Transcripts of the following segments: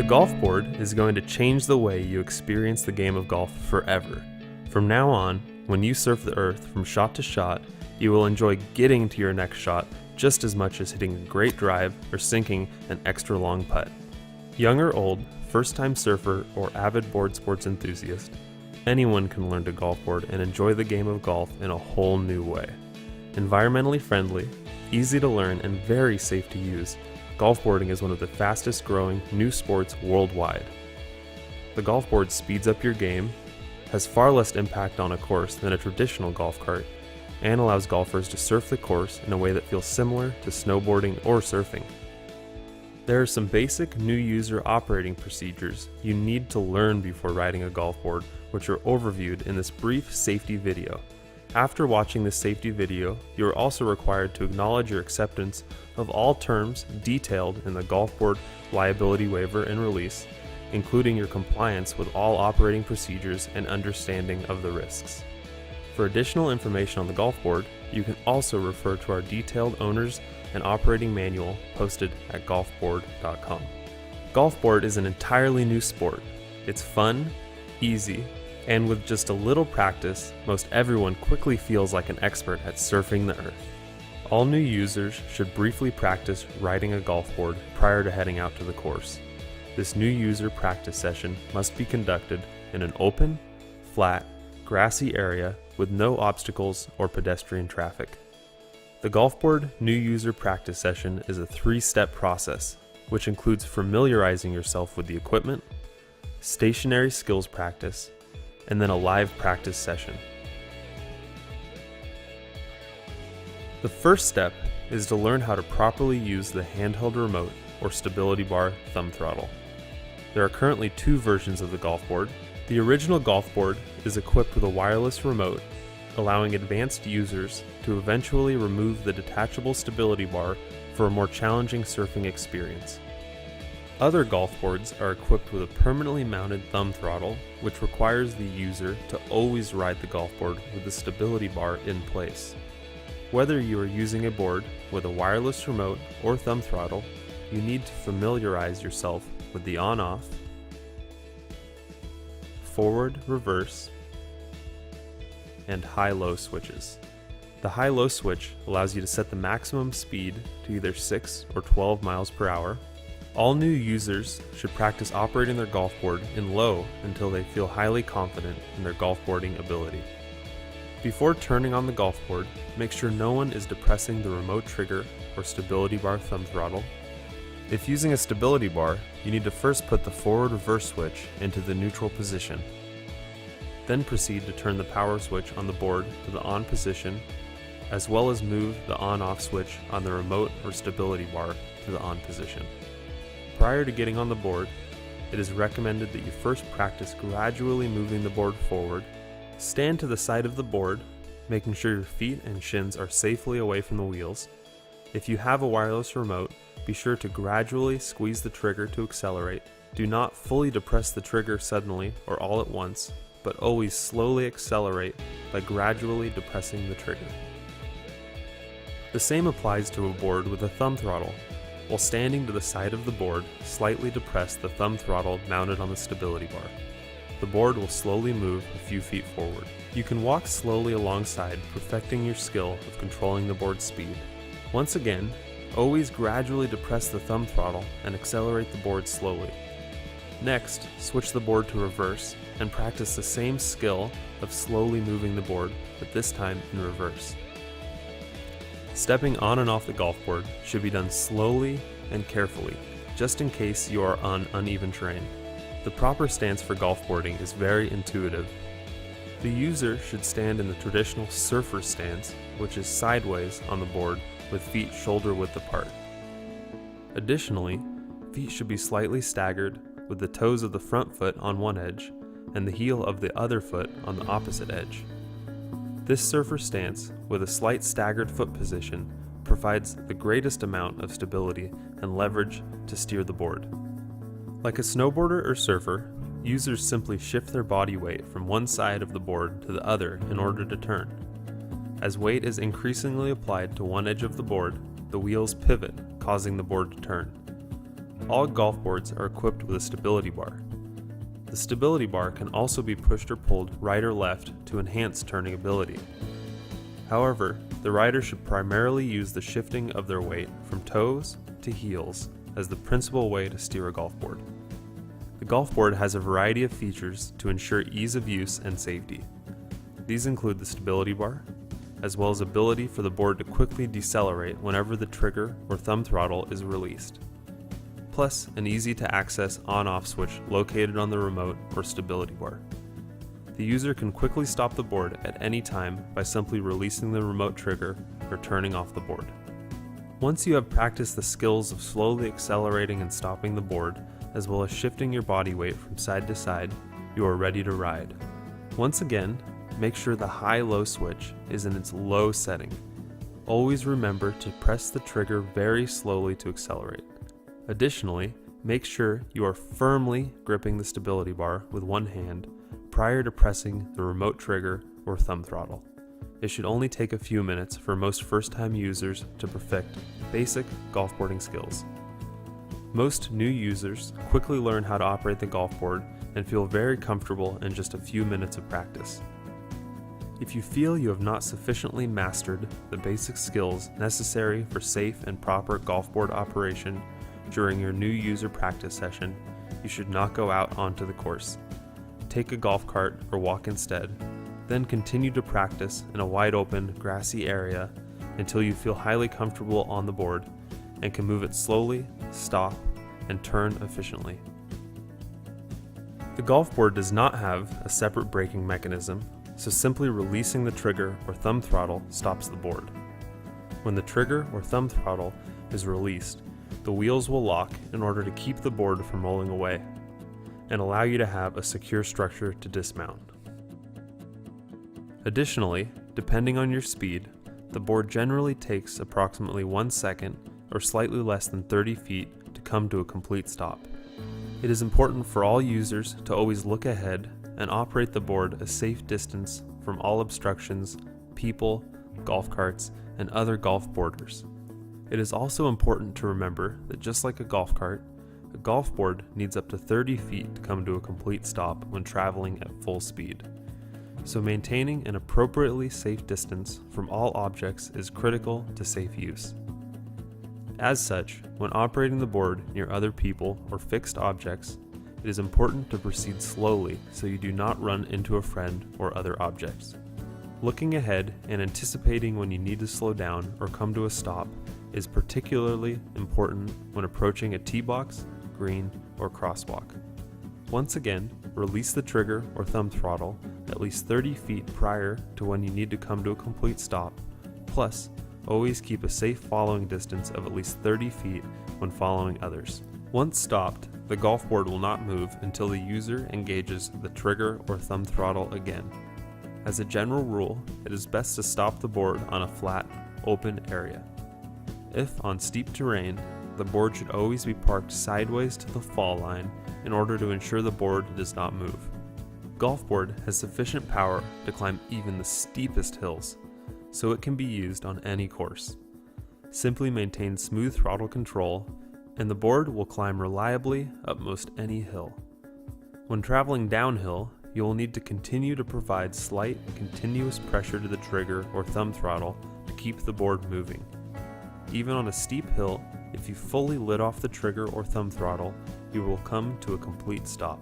GolfBoard is going to change the way you experience the game of golf forever. From now on, when you surf the earth from shot to shot, you will enjoy getting to your next shot just as much as hitting a great drive or sinking an extra long putt. Young or old, first-time surfer, or avid board sports enthusiast, anyone can learn to GolfBoard and enjoy the game of golf in a whole new way. Environmentally friendly, easy to learn, and very safe to use, GolfBoarding is one of the fastest growing new sports worldwide. The GolfBoard speeds up your game, has far less impact on a course than a traditional golf cart, and allows golfers to surf the course in a way that feels similar to snowboarding or surfing. There are some basic new user operating procedures you need to learn before riding a GolfBoard, which are overviewed in this brief safety video. After watching this safety video, you are also required to acknowledge your acceptance of all terms detailed in the GolfBoard liability waiver and release, including your compliance with all operating procedures and understanding of the risks. For additional information on the GolfBoard, you can also refer to our detailed owner's and operating manual posted at GolfBoard.com. GolfBoard is an entirely new sport. It's fun, easy, and with just a little practice, most everyone quickly feels like an expert at surfing the earth. All new users should briefly practice riding a GolfBoard prior to heading out to the course. This new user practice session must be conducted in an open, flat, grassy area with no obstacles or pedestrian traffic. The GolfBoard new user practice session is a 3-step process, which includes familiarizing yourself with the equipment, stationary skills practice, and then a live practice session. The first step is to learn how to properly use the handheld remote or stability bar thumb throttle. There are currently 2 versions of the GolfBoard. The original GolfBoard is equipped with a wireless remote, allowing advanced users to eventually remove the detachable stability bar for a more challenging surfing experience. Other GolfBoards are equipped with a permanently mounted thumb throttle, which requires the user to always ride the GolfBoard with the stability bar in place. Whether you are using a board with a wireless remote or thumb throttle, you need to familiarize yourself with the on-off, forward, reverse, and high-low switches. The high-low switch allows you to set the maximum speed to either 6 or 12 miles per hour. All new users should practice operating their GolfBoard in low until they feel highly confident in their GolfBoarding ability. Before turning on the GolfBoard, make sure no one is depressing the remote trigger or stability bar thumb throttle. If using a stability bar, you need to first put the forward-reverse switch into the neutral position. Then proceed to turn the power switch on the board to the on position, as well as move the on-off switch on the remote or stability bar to the on position. Prior to getting on the board, it is recommended that you first practice gradually moving the board forward. Stand to the side of the board, making sure your feet and shins are safely away from the wheels. If you have a wireless remote, be sure to gradually squeeze the trigger to accelerate. Do not fully depress the trigger suddenly or all at once, but always slowly accelerate by gradually depressing the trigger. The same applies to a board with a thumb throttle. While standing to the side of the board, slightly depress the thumb throttle mounted on the stability bar. The board will slowly move a few feet forward. You can walk slowly alongside, perfecting your skill of controlling the board's speed. Once again, always gradually depress the thumb throttle and accelerate the board slowly. Next, switch the board to reverse and practice the same skill of slowly moving the board, but this time in reverse. Stepping on and off the GolfBoard should be done slowly and carefully, just in case you are on uneven terrain. The proper stance for GolfBoarding is very intuitive. The user should stand in the traditional surfer stance, which is sideways on the board with feet shoulder width apart. Additionally, feet should be slightly staggered, with the toes of the front foot on one edge and the heel of the other foot on the opposite edge. This surfer stance, with a slight staggered foot position, provides the greatest amount of stability and leverage to steer the board. Like a snowboarder or surfer, users simply shift their body weight from one side of the board to the other in order to turn. As weight is increasingly applied to one edge of the board, the wheels pivot, causing the board to turn. All golf boards are equipped with a stability bar. The stability bar can also be pushed or pulled right or left to enhance turning ability. However, the rider should primarily use the shifting of their weight from toes to heels as the principal way to steer a golf board. The golf board has a variety of features to ensure ease of use and safety. These include the stability bar, as well as ability for the board to quickly decelerate whenever the trigger or thumb throttle is released, plus an easy-to-access on-off switch located on the remote or stability bar. The user can quickly stop the board at any time by simply releasing the remote trigger or turning off the board. Once you have practiced the skills of slowly accelerating and stopping the board, as well as shifting your body weight from side to side, you are ready to ride. Once again, make sure the high-low switch is in its low setting. Always remember to press the trigger very slowly to accelerate. Additionally, make sure you are firmly gripping the stability bar with one hand prior to pressing the remote trigger or thumb throttle. It should only take a few minutes for most first-time users to perfect basic golfboarding skills. Most new users quickly learn how to operate the golf board and feel very comfortable in just a few minutes of practice. If you feel you have not sufficiently mastered the basic skills necessary for safe and proper golf board operation during your new user practice session, you should not go out onto the course. Take a golf cart or walk instead, then continue to practice in a wide open, grassy area until you feel highly comfortable on the board and can move it slowly, stop, and turn efficiently. The golf board does not have a separate braking mechanism, so simply releasing the trigger or thumb throttle stops the board. When the trigger or thumb throttle is released, the wheels will lock in order to keep the board from rolling away and allow you to have a secure structure to dismount. Additionally, depending on your speed, the board generally takes approximately 1 second or slightly less than 30 feet to come to a complete stop. It is important for all users to always look ahead and operate the board a safe distance from all obstructions, people, golf carts, and other golf boarders. It is also important to remember that just like a golf cart, a golf board needs up to 30 feet to come to a complete stop when traveling at full speed. So maintaining an appropriately safe distance from all objects is critical to safe use. As such, when operating the board near other people or fixed objects, it is important to proceed slowly so you do not run into a friend or other objects. Looking ahead and anticipating when you need to slow down or come to a stop is particularly important when approaching a tee box, green, or crosswalk. Once again, release the trigger or thumb throttle at least 30 feet prior to when you need to come to a complete stop, plus always keep a safe following distance of at least 30 feet when following others. Once stopped, the golf board will not move until the user engages the trigger or thumb throttle again. As a general rule, it is best to stop the board on a flat, open area. If on steep terrain, the board should always be parked sideways to the fall line in order to ensure the board does not move. Golf board has sufficient power to climb even the steepest hills, so it can be used on any course. Simply maintain smooth throttle control, and the board will climb reliably up most any hill. When traveling downhill, you will need to continue to provide slight, continuous pressure to the trigger or thumb throttle to keep the board moving. Even on a steep hill, if you fully let off the trigger or thumb throttle, you will come to a complete stop.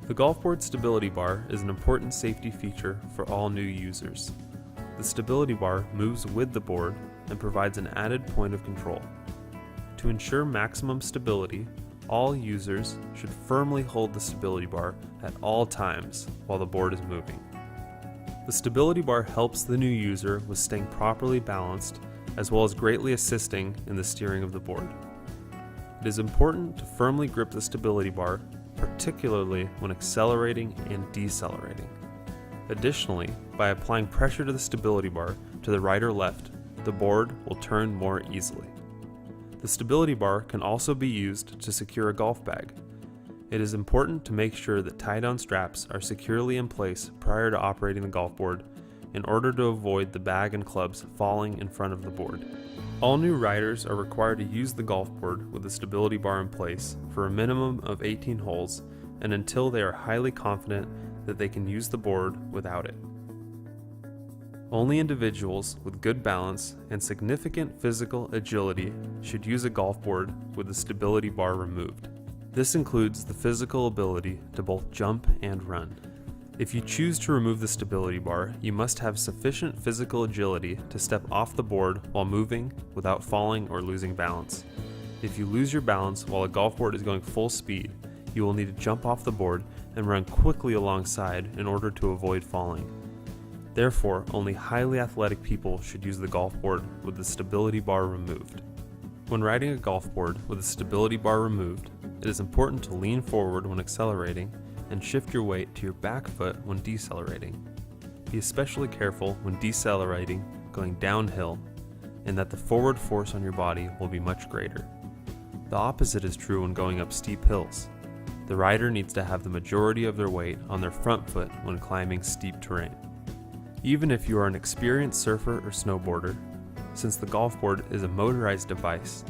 The golf board stability bar is an important safety feature for all new users. The stability bar moves with the board and provides an added point of control. To ensure maximum stability, all users should firmly hold the stability bar at all times while the board is moving. The stability bar helps the new user with staying properly balanced, as well as greatly assisting in the steering of the board. It is important to firmly grip the stability bar, particularly when accelerating and decelerating. Additionally, by applying pressure to the stability bar to the right or left, the board will turn more easily. The stability bar can also be used to secure a golf bag. It is important to make sure that tie-down straps are securely in place prior to operating the golf board in order to avoid the bag and clubs falling in front of the board. All new riders are required to use the golf board with a stability bar in place for a minimum of 18 holes and until they are highly confident that they can use the board without it. Only individuals with good balance and significant physical agility should use a golf board with the stability bar removed. This includes the physical ability to both jump and run. If you choose to remove the stability bar, you must have sufficient physical agility to step off the board while moving without falling or losing balance. If you lose your balance while a golf board is going full speed, you will need to jump off the board and run quickly alongside in order to avoid falling. Therefore, only highly athletic people should use the golf board with the stability bar removed. When riding a golf board with the stability bar removed, it is important to lean forward when accelerating and shift your weight to your back foot when decelerating. Be especially careful when decelerating going downhill, in that the forward force on your body will be much greater. The opposite is true when going up steep hills. The rider needs to have the majority of their weight on their front foot when climbing steep terrain. Even if you are an experienced surfer or snowboarder, since the golf board is a motorized device,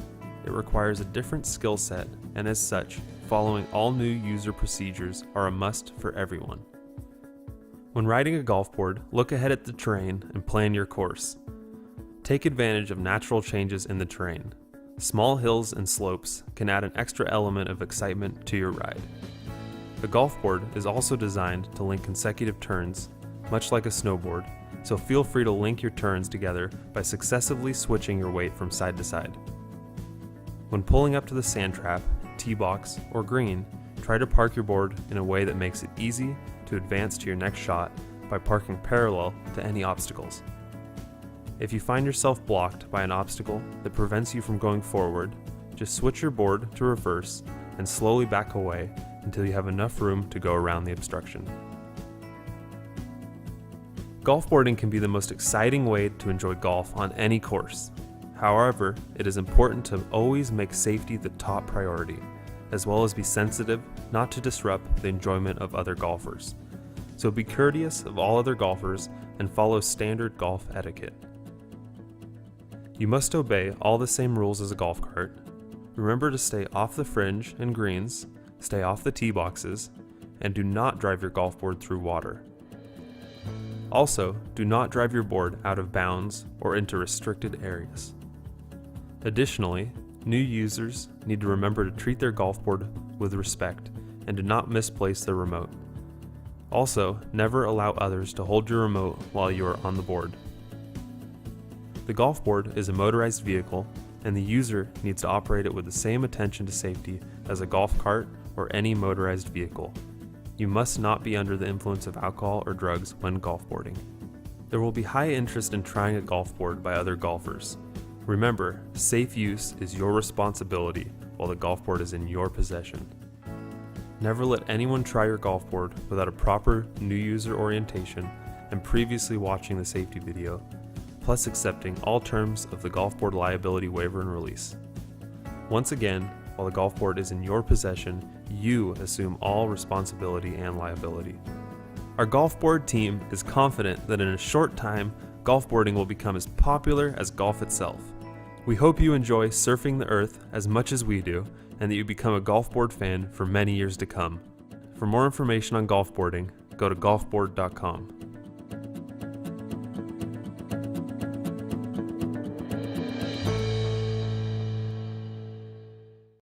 it requires a different skill set, and as such, following all new user procedures are a must for everyone. When riding a golf board, look ahead at the terrain and plan your course. Take advantage of natural changes in the terrain. Small hills and slopes can add an extra element of excitement to your ride. The golf board is also designed to link consecutive turns, much like a snowboard, so feel free to link your turns together by successively switching your weight from side to side. When pulling up to the sand trap, tee box, or green, try to park your board in a way that makes it easy to advance to your next shot by parking parallel to any obstacles. If you find yourself blocked by an obstacle that prevents you from going forward, just switch your board to reverse and slowly back away until you have enough room to go around the obstruction. GolfBoarding can be the most exciting way to enjoy golf on any course. However, it is important to always make safety the top priority, as well as be sensitive not to disrupt the enjoyment of other golfers. So be courteous of all other golfers and follow standard golf etiquette. You must obey all the same rules as a golf cart. Remember to stay off the fringe and greens, stay off the tee boxes, and do not drive your golf board through water. Also, do not drive your board out of bounds or into restricted areas. Additionally, new users need to remember to treat their golf board with respect and do not misplace their remote. Also, never allow others to hold your remote while you are on the board. The golf board is a motorized vehicle, and the user needs to operate it with the same attention to safety as a golf cart or any motorized vehicle. You must not be under the influence of alcohol or drugs when golf boarding. There will be high interest in trying a golf board by other golfers. Remember, safe use is your responsibility while the golf board is in your possession. Never let anyone try your golf board without a proper new user orientation and previously watching the safety video, plus accepting all terms of the golf board liability waiver and release. Once again, while the golf board is in your possession, you assume all responsibility and liability. Our golf board team is confident that in a short time, golf boarding will become as popular as golf itself. We hope you enjoy surfing the earth as much as we do, and that you become a golf board fan for many years to come. For more information on golf boarding, go to golfboard.com.